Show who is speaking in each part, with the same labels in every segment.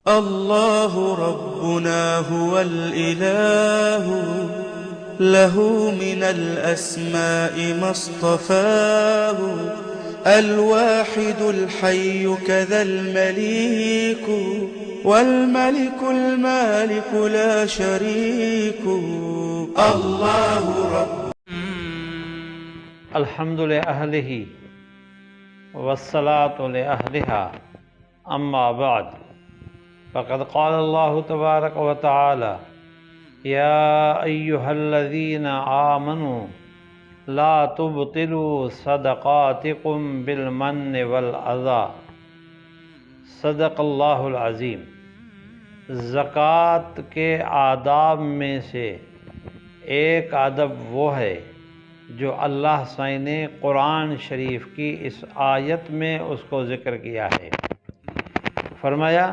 Speaker 1: الله ربنا هو الإله، له من الأسماء ما اصطفاه، الواحد الحي كذا المليك، والملك المالك لا شريك. الله رب.
Speaker 2: الحمد لأهله والصلاة لأهلها، أما بعد، فقد قال الله تبارك وتعالى: يا أيها الذين آمنوا لا تبطلوا صدقاتكم بالمن والأذى. صدق اللہ العظیم۔ زکوٰۃ کے آداب میں سے ایک ادب وہ ہے جو اللہ سائیں نے قرآن شریف کی اس آیت میں اس کو ذکر کیا ہے۔ فرمایا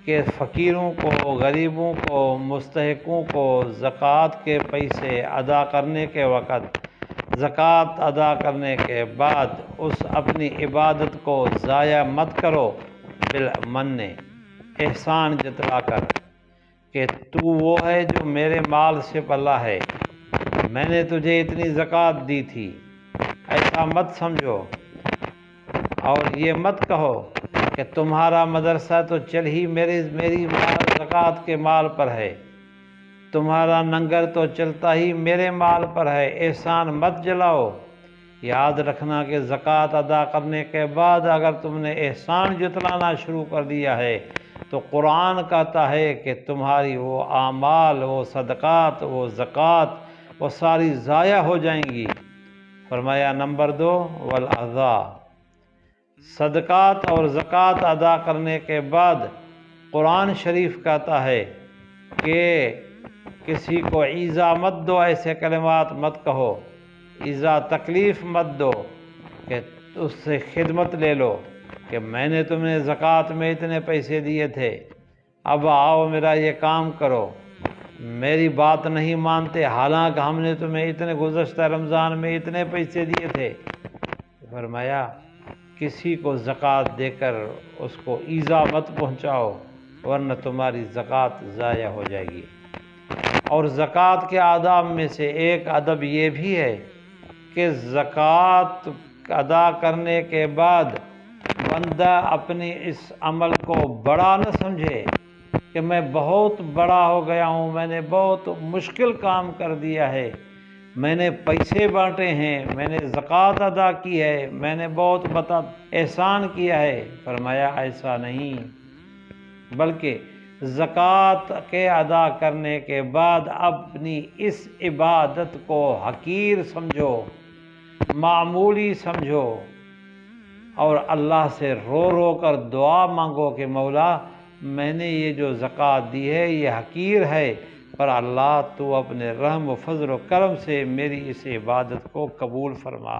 Speaker 2: کہ فقیروں کو، غریبوں کو، مستحقوں کو زکوٰۃ کے پیسے ادا کرنے کے وقت، زکوٰۃ ادا کرنے کے بعد اس اپنی عبادت کو ضائع مت کرو بالمن، احسان جتلا کر کہ تو وہ ہے جو میرے مال سے پلا ہے، میں نے تجھے اتنی زکوٰۃ دی تھی، ایسا مت سمجھو۔ اور یہ مت کہو کہ تمہارا مدرسہ تو چل ہی میری مال زکوٰۃ کے مال پر ہے، تمہارا لنگر تو چلتا ہی میرے مال پر ہے، احسان مت جلاؤ۔ یاد رکھنا کہ زکوٰۃ ادا کرنے کے بعد اگر تم نے احسان جتلانا شروع کر دیا ہے تو قرآن کہتا ہے کہ تمہاری وہ اعمال، وہ صدقات، وہ زکوٰۃ وہ ساری ضائع ہو جائیں گی۔ فرمایا نمبر 2 والاذی، صدقات اور زکوٰۃ ادا کرنے کے بعد قرآن شریف کہتا ہے کہ کسی کو ایذا مت دو، ایسے کلمات مت کہو، ایذا تکلیف مت دو کہ اس سے خدمت لے لو کہ میں نے تمہیں زکوٰۃ میں اتنے پیسے دیے تھے، اب آؤ میرا یہ کام کرو، میری بات نہیں مانتے حالانکہ ہم نے تمہیں اتنے گزشتہ رمضان میں اتنے پیسے دیے تھے۔ فرمایا کسی کو زکوٰۃ دے کر اس کو ایذا مت پہنچاؤ ورنہ تمہاری زکوٰۃ ضائع ہو جائے گی۔ اور زکوٰۃ کے آداب میں سے ایک ادب یہ بھی ہے کہ زکوٰۃ ادا کرنے کے بعد بندہ اپنی اس عمل کو بڑا نہ سمجھے کہ میں بہت بڑا ہو گیا ہوں، میں نے بہت مشکل کام کر دیا ہے، میں نے پیسے بانٹے ہیں، میں نے زکوٰۃ ادا کی ہے، میں نے بہت احسان کیا ہے۔ فرمایا ایسا نہیں، بلکہ زکوٰۃ کے ادا کرنے کے بعد اپنی اس عبادت کو حقیر سمجھو، معمولی سمجھو، اور اللہ سے رو رو کر دعا مانگو کہ مولا میں نے یہ جو زکوٰۃ دی ہے یہ حقیر ہے، پر اللہ تو اپنے رحم و فضل و کرم سے میری اس عبادت کو قبول فرما۔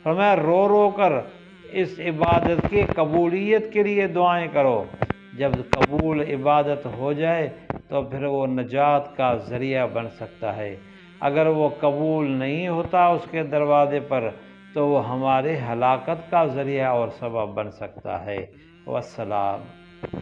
Speaker 2: فرمایا رو رو کر اس عبادت کی قبولیت کے لیے دعائیں کرو، جب قبول عبادت ہو جائے تو پھر وہ نجات کا ذریعہ بن سکتا ہے، اگر وہ قبول نہیں ہوتا اس کے دروازے پر تو وہ ہمارے ہلاکت کا ذریعہ اور سبب بن سکتا ہے۔ والسلام۔